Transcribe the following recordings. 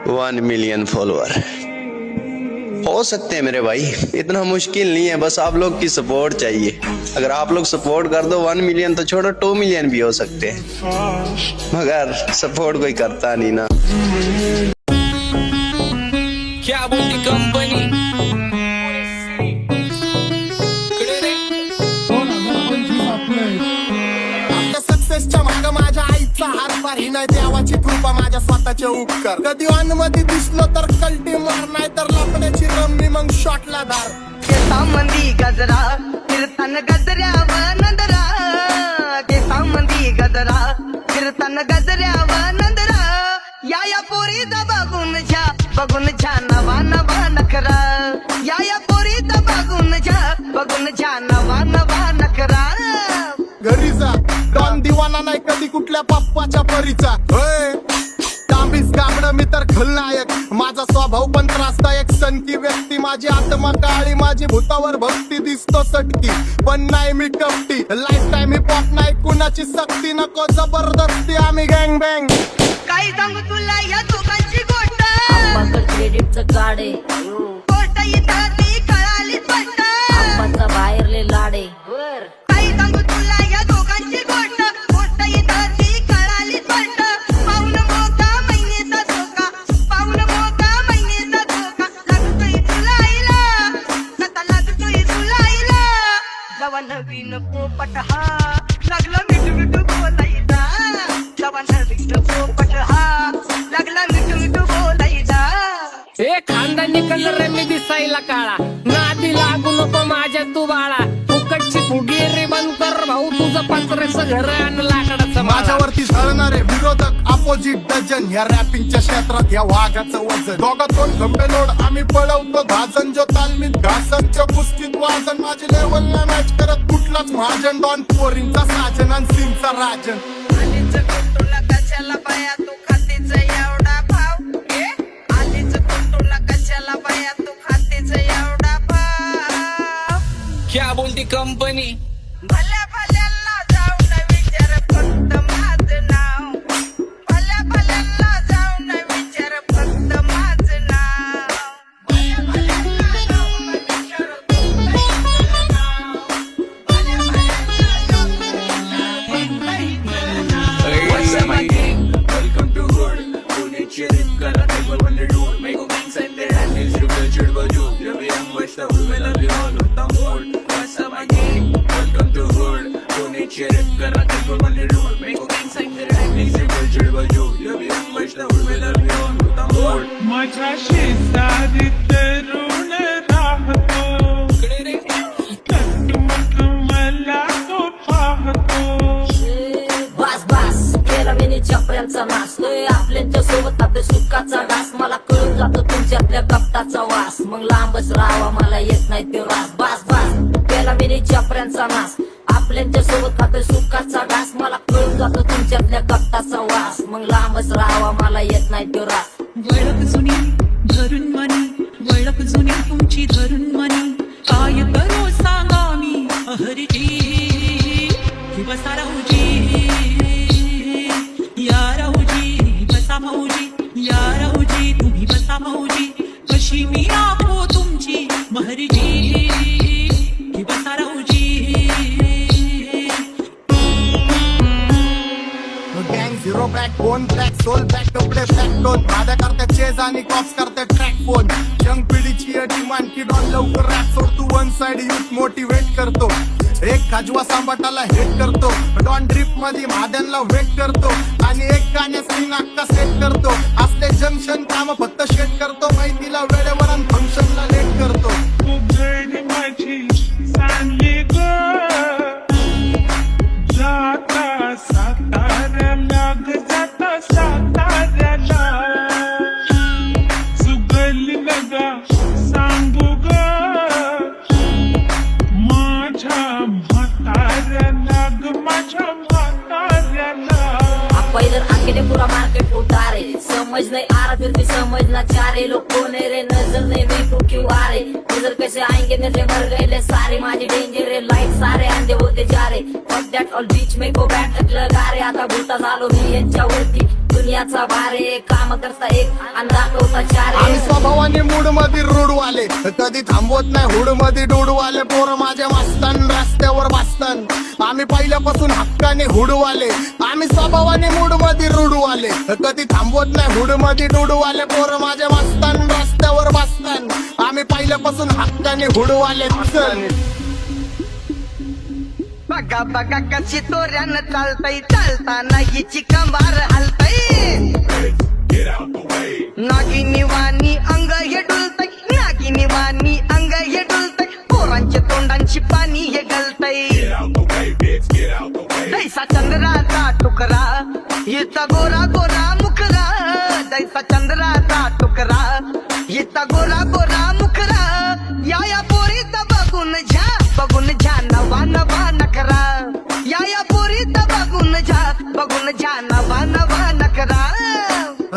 1 million follower हो सकते हैं मेरे भाई, इतना मुश्किल नहीं है, बस आप लोग की सपोर्ट चाहिए। अगर आप लोग सपोर्ट कर दो 1 मिलियन तो छोड़ो 2 मिलियन भी हो सकते हैं, मगर सपोर्ट कोई करता नहीं ना। क्या बोलती कंपनी सक्सेसच्या माग माझ्या आईचा हातभार ही नाही देवाची कृपा माझ्या स्वतःचे उपकार। कधी मध्ये दिसलो तर कल्टी मार, नाही तर लपण्याची रम्मी मग शॉटला धार। केसांमंदी गजरा फिरताना गजऱ्यावर नंदरा, केसांमंदी गजरा फिरताना गजऱ्यावर नंदरा। या पोरीचा बघून छा नवा नवा नखरा, या पोरीचा बघून छा नवा नवा नखरा। घरी जा डॉन दिवाना नाही कधी कुठल्या पप्पाच्या परीचा। तांबीस गाबड मी तर खलनायक, माझा स्वभाव पण त्रासदायक। सनकी व्यक्ती माझी आत्मा काळी, माझी भूतावर भक्ती दिसतो सटकी, पण नाही मी कपटी। लाईफ टाइम ही पॉप नाही कुणाची सक्ती, नको जबरदस्ती आम्ही गँग बँग। काय सांगू तुला या दोघांची गोष्ट, क्रेडिटचं गाडे गोष्ट इथं ती कळाली स्पष्ट। आप्पाचा बाहेरले लाडे काय सांगू तुला या दोघांची गोष्ट, गोष्ट इथं ती कळाली स्पष्ट। पाऊन मोठा महिनेचा धोका, पाऊन मोठा महिनेचा धोका। लागतोय तुला आईला, आता लागतोय तुला आईला। जवा नवीन पोपट हा लागला मिठू मिठू बोलायचा, जवा नवीन पोपट हा लागला मिठू मिठू बोलायचा। ए खानदानी कलर मी दिसायला काळा, नादी लागू नको माझ्या तू बाळा। फुकटची फुगीरी बंद कर भाऊ, तुझं पत्र्याचं घर आणि लाकडाचं माळा। माझ्यावरती झळणारे विरोधक अपोजिट डझन, या रॅपिंगच्या क्षेत्रात या वाघाचं वजन। दोघातून खंबे लोड आम्ही पळवतो धाजन, जो तालमीत घासनच्या कुस्तीत वाजन। माझी लेवल ना मॅच करत कुठलाच महाजन, डॉन पोरींचा साजन आणि सीनचा राजन। आलीच कुटुला कशाला बाया तू खातीच एवढा भाव, आलीच कुटुला कशाला बाया तू खातीच एवढा भाव। क्या बोलती कंपनी भल्या भल्यांना जाऊन विचार फक्त माझं नाव, भल्या भल्यांना जाऊन विचार फक्त माझं नाव, भल्या भल्यांना जाऊन विचार फक्त माझं नाव, भल्या भल्यांना जाऊन विचार फक्त माझं नाव। Welcome to hood, पुणे चेरित करा टेबल वन डूड, मेको gangs and their handles sugar चिडबजू, रवी अंगवश द उमेला बिहोल होता मोड। What's up again? Welcome to hood, Pune चेरित करा टेबल वन डूड, मेको gangs and their handles sugar चिडबजू, रवी अंगवश द उमेला बिहोल होता मोड। माझ्या शेजारी तरुण राहतो, तक मला तो पाहतो। बास बास केला मी चपऱ्यांचा नाश, आपल्यांच्या सोबत आपल्या सुखाचा डास। मला कळून जातो तुमच्यातल्या कपटाचा वास, मग लांबच राहावा मला येत नाही ते रास। बास बास केला मी चपऱ्यांचा नाश, आपल्यांच्या सोबत आपल्या सुखाचा डास। मला कळून जातो तुमच्यातल्या कपटाचा वास, मग लांबच राहावा मला येत नाही ते रास। वळख जुनी धरून मनी, वळख जुनी तुमची धरून मनी, काय करू सांगा मी हरजी बसा राहूजी, या राहूजी बसा भाऊजी, या राहूजी तुम्ही बसा भाऊजी। कशी मी राहू तुमची महरजी बसा राहूजी। गँग zero black bone black soul black कपडे ब्लॅक टोन, भाड्या करते चेज आणि कॉप्स करते ट्रॅक फोन। यंग पिढीची डिमांड की डॉन लवकर रॅप सोड, तू वन साइड युथ मोटिवेट करतो। एक खाजवा सांबाटाला हेट करतो, डॉन ड्रिप मध्ये महाद्यांना वेट करतो, आणि एक गाण्यासाठी नाक्का सेट करतो। असले जंक्शन काम फक्त शेट करतो, माहितीला वेळेवर आणि फंक्शनला लेट करतो। उघड माझी सांगली ग, जाता साताऱ्याला ग, जाता साताऱ्याला। सुगल नगा सांगू ग माझ्या म्हाताऱ्याला ग, माझ्या म्हाताऱ्याला। पहिलं आखेने पुरा मार्केट उतारे, समझ नहीं आ रहा फिर भी समझना चाह रहे। लोग कौन है रे नजर नहीं भी तू क्यों आ रहे, नजर कैसे आएंगे नजरे मर गए ले सारे। माझी डेंजर रे लाईट सारे अंधे होते जा रहे, फक दॅट ऑल बीच में को बॅट लगा रे। आता भूता झालो मी यांच्यावरती, दुनियाचा भारे काम करता एक आणि दाखवता चार आम्ही स्वभावाने मूड मध्ये रूडवाले कधी थांबवत नाही हुड मध्ये डुडवाले पोरं माझ्या मस्तान रस्त्यावर बसतान आम्ही पहिल्यापासून हक्काने हुडवाले आम्ही स्वभावाने मूड मध्ये रूडवाले कधी थांबवत नाही हुड मध्ये डुडवाले पोरं माझ्या मस्तान रस्त्यावर बसतान आम्ही पहिल्यापासून हक्काने हुडवाले बघा बघा कशी तोऱ्यानं चालतय चालताना हिची कंबार हलतय नागिनी वाणी अंग हे डुलतय नागिनी वाणी अंग हे डुलतय पोरांच्या तोंडांची पाणी हे गलतय दैसा चंद्राचा तुकरा हिचा गोरा गोरा मुखरा दैसा चंद्राचा तुकरा हिचा गोरा गोरा मुखरा या पोरीचा बघून झा नवा नवा नखरा या पोरीचा बघून झा नवा नखरा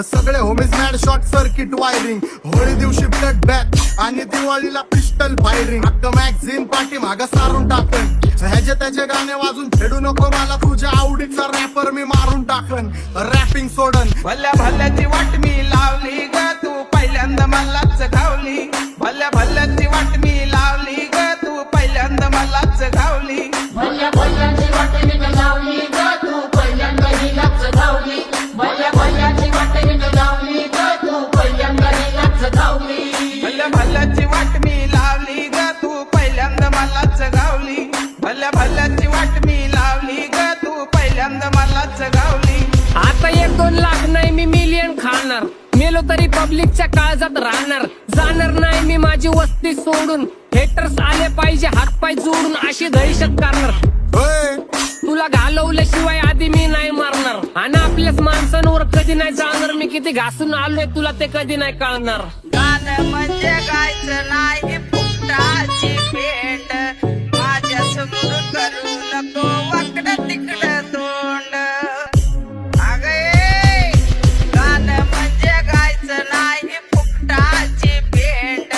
सगळे homies mad short circuit wiring Holi दिवशी ब्लड बॅक आणि दिवाळीला पिस्टल फायरिंग हक्क मॅगझिन पाठी माग सारून टाकन ह्याचे त्याचे गाणे वाजून फेडू नको मला तुझ्या आवडीचा रॅपर मी मारून टाकन रॅपिंग सोडन भल्या भल्याची वाट मी लावली ग तू पहिल्यांदा मलाच घावली भल्या भल्याची वाट मी लावली ग तू पहिल्यांदा मलाच घावली भल्या भल्याची वाट मी लावली ग तू पहिल्यांदा हिलाच धावली भल्या भल्याची वाट मी लावली ग तू पहिल्यांदा हिलाच धावली भल्या भल्याची वाट मी लावली ग तू पहिल्यांदा मलाच घावली भल्या भल्याची वाट मी लावली ग तू पहिल्यांदा मलाच घावली आता 1-2 लाख नाही मी मिलियन खाणार मेलो तरी पब्लिकच्या काळजात राहणार जाणार नाही मी माझी वस्ती सोडून हेटर्स आले पाहिजे हातपाय जोडून अशी दहशत करणार होय तुला घालवल्याशिवाय आधी मी नाही मारणार आणि आपल्याच माणसांवर कधी नाही जाणार मी किती घासून आलोय तुला ते कधी नाही कळणार गाणं म्हणजे गायचं नाही फुकटाची भेट माझ्या समोर करू नको वाकडं तिकडं तोंड अगे गाणं म्हणजे गायचं नाही फुकटाची भेट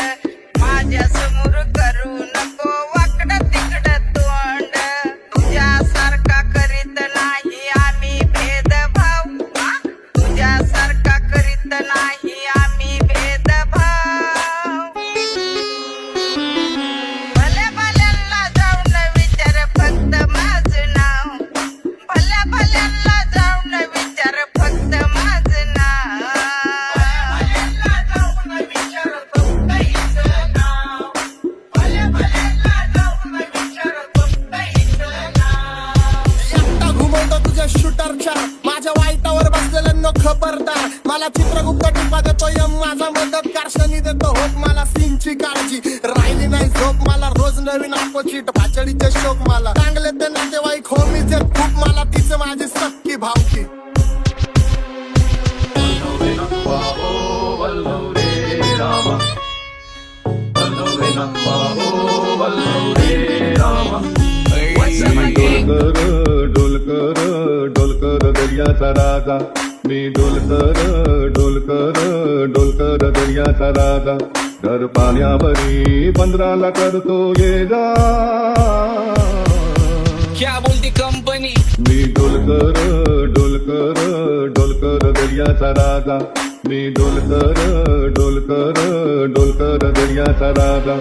माझ्या समोर करू नको वाकडं तिकडं तोंड तुझ्यासारखा करीत नाही आम्ही भेदभाव तुझ्यासारखा करीत नाही आम्ही भेदभाव भल्या भल्यांना जाऊन विचार फक्त माझं नाव भल्या भल्यांना जाऊन विचार फक्त माझं नाव एकटा घुमवतो तुझ्या शूटरच्या माझ्या वाईटावर बसलेल्यांनो खबरदार मला चित्रगुप्त टिपा देतो यम माझा मदतकार शनी देतो होप मला सीनची काळजी राहिली नाही झोप मला रोज नवीन अपोजिट भाचडीचे शोक मला चांगले ते नातेवाईक होमीच आहेत खूप मला तिचे माझी सक्की भावकी डोलकर दर्याचा राजा मी डोलकर दर्याचा राजा घर पाण्यावरी बंदराला करतो ये जा क्या बोलती कंपनी मी डोलकर दर्याचा राजा मी डोलकर दर्याचा राजा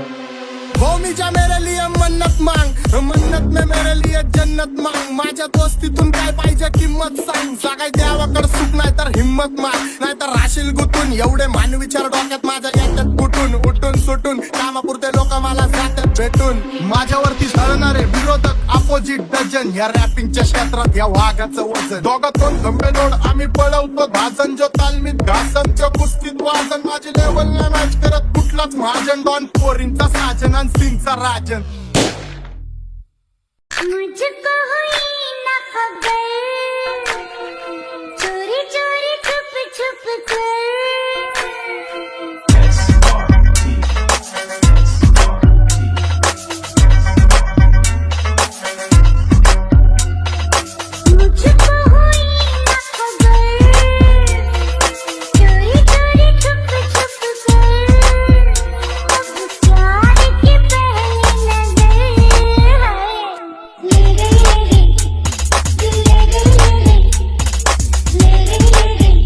होमीच्या मेरे लिए मन्नत मांग मन्नत में मेरे लिए जन्नत मांग माझ्या दोस्तीतून काय पाहिजे किंमत सांग सगळ्या देवाकड सुख नाही तर हिम्मत माग नाही तर राशील गुतून एवढे मानविचार डोक्यात माझ्या येतात कुठून उठून सुटून कामापुरते लोक मला जातात भेटून माझ्यावरती झळणारे विरोधक अपोजिट डझन या रॅपिंगच्या क्षेत्रात या वाघाचं वजन दोघातून गंभे लोड आम्ही पळवतो भाजन जो तालमीत घासनच्या कुस्तीत वाजन माझी लेवल नाही मॅच करत कुठलाच महाजन डॉन पोरींचा साजन आणि सिंगचा राजन मुझको हुई न खबर चोरी चोरी छुप छुप कर मुझको हुई न खबर चोरी चोरी छुप छुप कर अब प्यार की पहली नजर है ले गई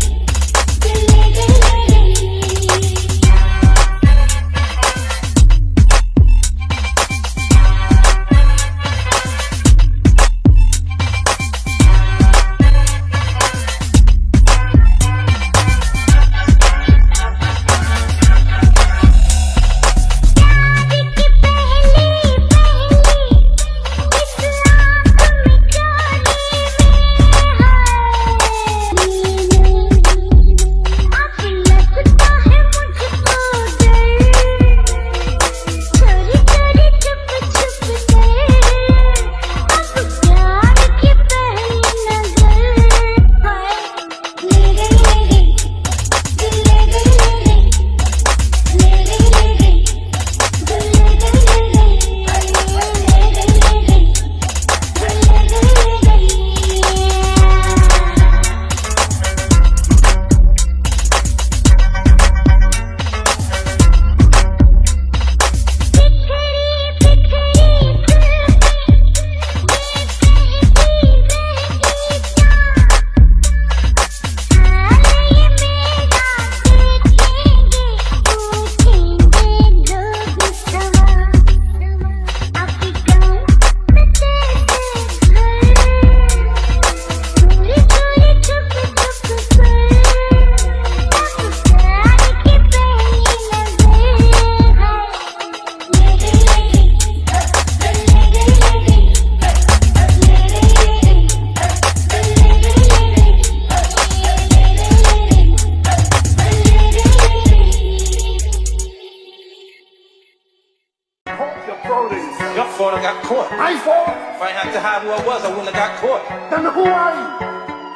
my fault. If I had to hide who I was, I wouldn't have got caught. Then who are you?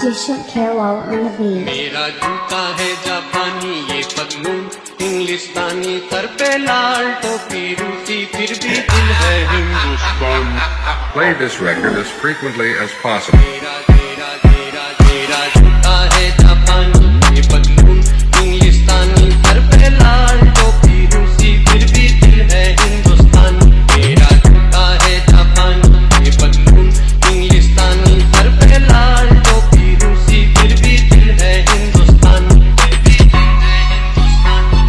Jason Carroll on the beat. मेरा जूता है जापानी ये पतलून इंग्लिस्तानी सर पे लाल टोपी रूसी फिर भी दिल है Hindustani Play this record as frequently as possible. तेरा तेरा तेरा तेरा जूता है जापानी ये पतलून इंग्लिस्तानी सर पे लाल टोपी रूसी फिर भी दिल है हिंदुस्तानी मेरा जूता है जापानी ये पतलून इंग्लिस्तानी सर पे लाल टोपी रूसी फिर भी दिल है हिंदुस्तानी फिर भी दिल है हिंदुस्तानी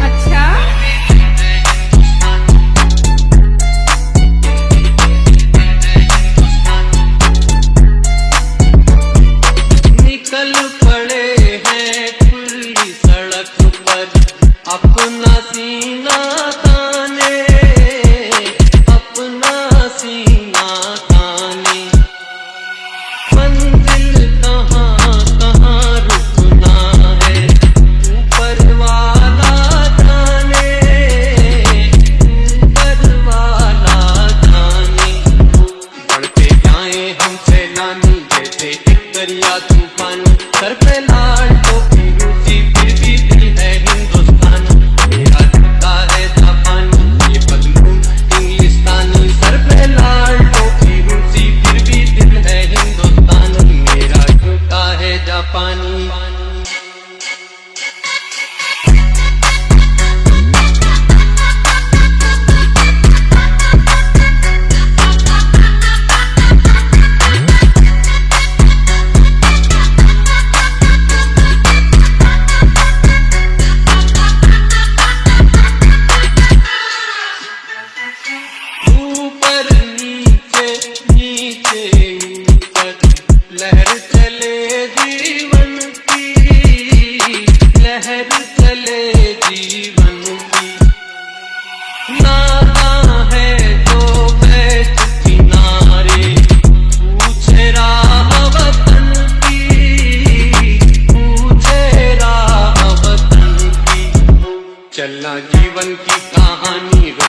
अच्छा निकल पड़े हैं खुली सड़क पर अपना सीना ताने अपना सीना ताने मंजिल कहाँ कहाँ रुकना है ऊपर वाला जाने ऊपर वाला जाने बढ़ते जाए हम सैलानी जैसे एक दरिया तूफान सर पे लाल टोपी रूसी फिर भी दिल है हिंदुस्तान मेरा जूता है जापानी ये पतलून इंग्लिस्तानी सर पे लाल टोपी रूसी फिर भी दिल है हिंदुस्तान मेरा जूता है जापानी ऊपर नीचे नीचे ऊपर लहर चले जीवन की लहर चले जीवन की नाता है तो बैठ किनारे पूछे राह वतन की पूछे राह वतन की चलना जीवन की कहानी